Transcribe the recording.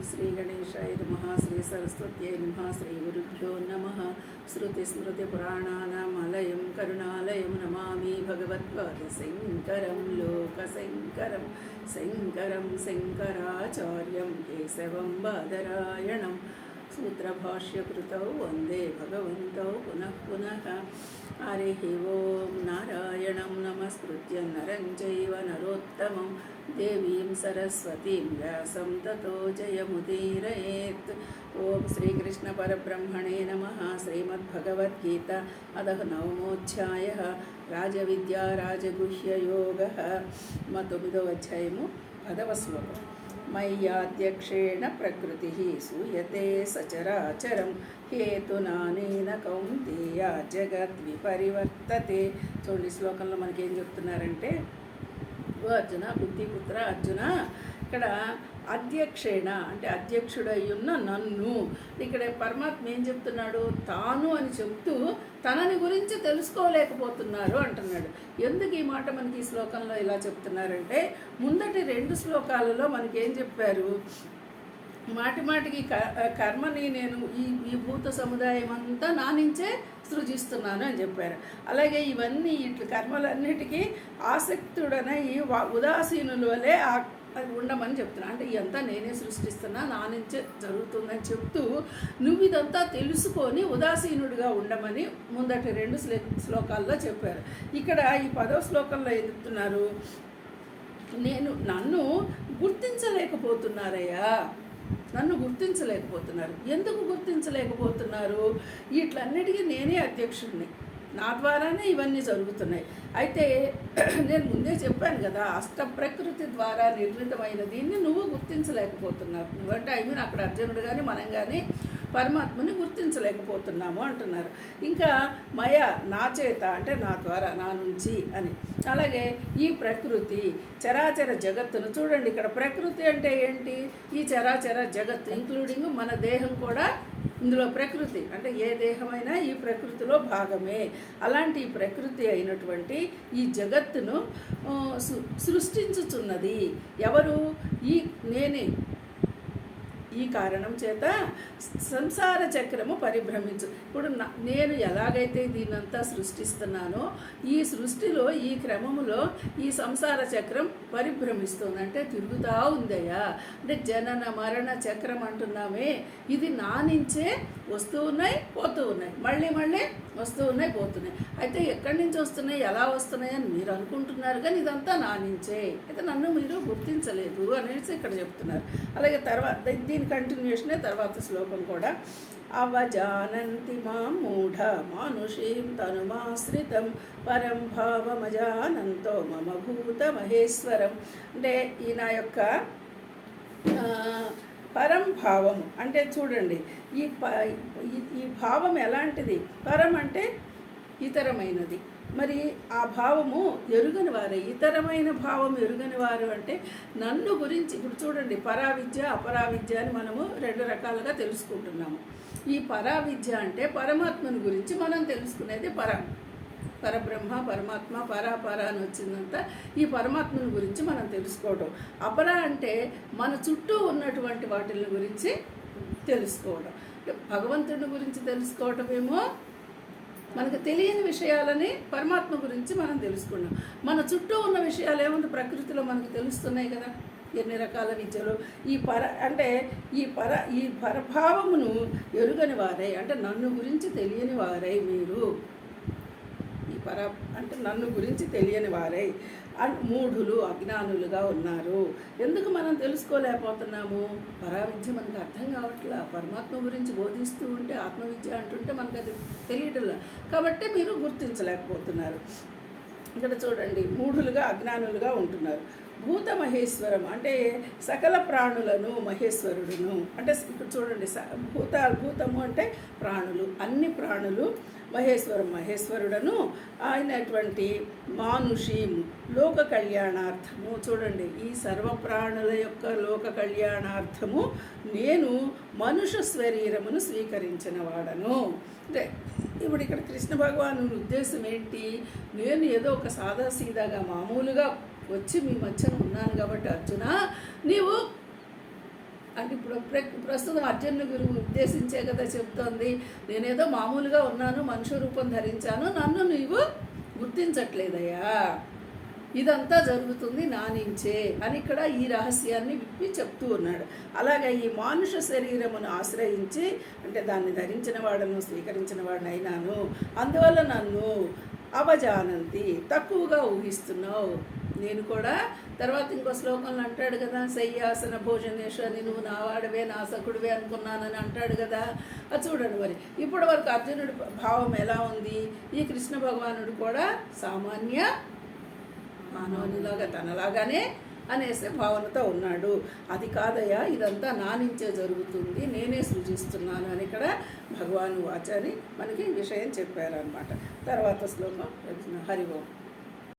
శ్రీ గణేశాయ నమః శ్రీ సరస్వత్యై నమః శ్రీ గురుభ్యో నమః శృతిస్మృతిపురాణానామలయం కరుణాలయం నమామి భగవత్పాదశంకరం లోకశంకరం శంకరం శంకరాచార్యం కేశవం బాదరాయణం సూత్రభాష్యకృతౌ వందే భగవంతౌ పునః పునః హరి ఓం నారాయణం నమస్కృత్య నరం చైవ నరోత్తమం దేవీం సరస్వతీం వ్యాసం తతో జయముదీరయేత్. ఓం శ్రీకృష్ణ పరబ్రహ్మణే నమః. శ్రీమద్భగవద్గీత అదః నవమోధ్యాయః రాజవిద్యా రాజగుహ్యయోగః. 9వ అధ్యాయము 10వ శ్లోకం. మయ్యాధ్యక్షేణ ప్రకృతి సూయతే సచరాచరం హేతునానేన కౌంతేయ జగద్విపరివర్తతే. చూడండి, శ్లోకంలో మనకేం చెప్తున్నారంటే, ఓ అర్జున, బుద్ధిపుత్ర అర్జున, ఇక్కడ అధ్యక్షేణ అంటే అధ్యక్షుడయ్యున్న నన్ను, ఇక్కడ పరమాత్మ ఏం చెప్తున్నాడు? తాను అని చెప్తూ తనని గురించి తెలుసుకోలేకపోతున్నారు అంటున్నాడు. ఎందుకు ఈ మాట మనకి ఈ శ్లోకంలో ఇలా చెప్తున్నారంటే, ముందటి 2 శ్లోకాలలో మనకేం చెప్పారు? మాటి మాటికి కర్మని నేను ఈ భూత సముదాయం అంతా నా నుంచే సృజిస్తున్నాను అని చెప్పారు. అలాగే ఇవన్నీ ఇట్లా కర్మలన్నిటికీ ఆసక్తుడనే ఈ ఉదాసీనుల వలె ఉండమని చెప్తున్నా. అంటే ఇదంతా నేనే సృష్టిస్తున్నా, నా నుంచే జరుగుతుందని చెప్తూ నువ్వు ఇదంతా తెలుసుకొని ఉదాసీనుడిగా ఉండమని ముందటి 2 శ్లోకాల్లో చెప్పారు. ఇక్కడ ఈ 10వ శ్లోకంలో ఏం చెప్తున్నారు? నన్ను గుర్తించలేకపోతున్నారయ్యా, నన్ను గుర్తించలేకపోతున్నారు. ఎందుకు గుర్తించలేకపోతున్నారు? వీటిలన్నిటికీ నేనే అధ్యక్షుడిని, నా ద్వారానే ఇవన్నీ జరుగుతున్నాయి. అయితే నేను ముందే చెప్పాను కదా, అష్ట ప్రకృతి ద్వారా నిర్మితమైన దీన్ని నువ్వు గుర్తించలేకపోతున్నావు. నువ్వంటే అక్కడ అర్జునుడు కానీ మనం కానీ పరమాత్మని గుర్తించలేకపోతున్నాము అంటున్నారు. ఇంకా మయ, నా చేత అంటే నా ద్వారా, నా నుంచి అని. అలాగే ఈ ప్రకృతి చరాచర జగత్తును చూడండి. ఇక్కడ ప్రకృతి అంటే ఏంటి? ఈ చరాచర జగత్తు ఇంక్లూడింగ్ మన దేహం కూడా ఇందులో ప్రకృతి. అంటే ఏ దేహమైనా ఈ ప్రకృతిలో భాగమే. అలాంటి ఈ ప్రకృతి అయినటువంటి ఈ జగత్తును సృష్టించుచున్నది ఎవరు? నేనే. ఈ కారణం చేత సంసార చక్రము పరిభ్రమించు. ఇప్పుడు నేను ఎలాగైతే దీన్నంతా సృష్టిస్తున్నానో, ఈ సృష్టిలో ఈ క్రమములో ఈ సంసార చక్రం పరిభ్రమిస్తుంది, అంటే తిరుగుతూ ఉందయ్యా. అంటే జనన మరణ చక్రం అంటున్నామే, ఇది నా నుంచే వస్తూ ఉన్నాయి, పోతూ ఉన్నాయి, మళ్ళీ మళ్ళీ వస్తూ ఉన్నాయి, పోతున్నాయి. అయితే ఎక్కడి నుంచి వస్తున్నాయి, ఎలా వస్తున్నాయి అని మీరు అనుకుంటున్నారు, కానీ ఇదంతా నా నుంచే. అయితే నన్ను మీరు గుర్తించలేదు అనేసి ఇక్కడ చెప్తున్నారు. అలాగే తర్వాత దీని కంటిన్యూషనే తర్వాత శ్లోకం కూడా. అవజానంతి మా మూఢ మానుషీం తనుమాశ్రితం పరం భావమజానంతో మమ భూత మహేశ్వరం. అంటే ఈ నా యొక్క పరం భావము అంటే చూడండి, ఈ భావం ఎలాంటిది? పరం అంటే ఇతరమైనది. మరి ఆ భావము ఎరుగని వారే. ఇతరమైన భావం ఎరుగని వారు అంటే నన్ను గురించి. ఇప్పుడు చూడండి, పరావిద్య అపరావిద్య అని మనము 2 రకాలుగా తెలుసుకుంటున్నాము. ఈ పరావిద్య అంటే పరమాత్మని గురించి మనం తెలుసుకునేది పరబ్రహ్మ, పరమాత్మ, పర అని వచ్చిందంతా ఈ పరమాత్మని గురించి మనం తెలుసుకోవడం. అపర అంటే మన చుట్టూ ఉన్నటువంటి వాటిని గురించి తెలుసుకోవడం. భగవంతుని గురించి తెలుసుకోవటమేమో మనకు తెలియని విషయాలని పరమాత్మ గురించి మనం తెలుసుకున్నాం. మన చుట్టూ ఉన్న విషయాలు ఏముంది? ప్రకృతిలో మనకు తెలుస్తున్నాయి కదా, ఎన్ని రకాల విద్యలు. ఈ పరభావమును ఎరుగని వారై అంటే నన్ను గురించి తెలియని వారై మీరు. అంటే నన్ను గురించి తెలియని వారై మూఢులు, అజ్ఞానులుగా ఉన్నారు. ఎందుకు మనం తెలుసుకోలేకపోతున్నాము? పరావిద్య మనకు అర్థం కావట్లా. పరమాత్మ గురించి బోధిస్తూ ఉంటే, ఆత్మవిద్య అంటుంటే మనకు అది తెలియటంలా. కాబట్టి మీరు గుర్తించలేకపోతున్నారు. ఇక్కడ చూడండి, మూఢులుగా, అజ్ఞానులుగా ఉంటున్నారు. భూత మహేశ్వరం అంటే సకల ప్రాణులను మహేశ్వరుడును. అంటే ఇక్కడ చూడండి, భూతము అంటే ప్రాణులు, అన్ని ప్రాణులు. మహేశ్వరుడను అయినటువంటి మానుషీము లోక కళ్యాణార్థము. చూడండి, ఈ సర్వప్రాణుల యొక్క లోక కళ్యాణార్థము నేను మనుష్య శరీరమును స్వీకరించిన వాడను. అంటే ఇప్పుడు ఇక్కడ కృష్ణ భగవాను ఉద్దేశం ఏంటి? నేను ఏదో ఒక అంటే ఇప్పుడు ప్రస్తుతం అర్జునుని గురువు ఉద్దేశించే కదా చెప్తోంది. నేనేదో మామూలుగా ఉన్నాను, మనుష్య రూపం ధరించాను, నన్ను నీవు గుర్తించట్లేదయ్యా, ఇదంతా జరుగుతుంది నా నుంచే అని ఇక్కడ ఈ రహస్యాన్ని విప్పి చెప్తూ ఉన్నాడు. అలాగే ఈ మానుష శరీరమును ఆశ్రయించి, అంటే దాన్ని ధరించిన వాడను స్వీకరించిన వాడినైనాను, అందువల్ల నన్ను అవజానంతి తక్కువగా ఊహిస్తున్నావు. నేను కూడా తర్వాత ఇంకో శ్లోకంలో అంటాడు కదా, శయ్యాసన భోజనేశ్వరి నువ్వు నా వాడవే నా సకుడివే అనుకున్నానని అంటాడు కదా. అది చూడండి, మరి ఇప్పటి వరకు అర్జునుడి భావం ఎలా ఉంది, ఈ కృష్ణ భగవానుడు కూడా సామాన్య మానవునిలాగా తనలాగానే అనేసే భావనతో ఉన్నాడు. అది కాదయ్యా, ఇదంతా నా నుంచే జరుగుతుంది, నేనే సృజిస్తున్నాను అని ఇక్కడ భగవాను వాచాని మనకి విషయం చెప్పారనమాట. తర్వాత శ్లోకం హరి ఓం.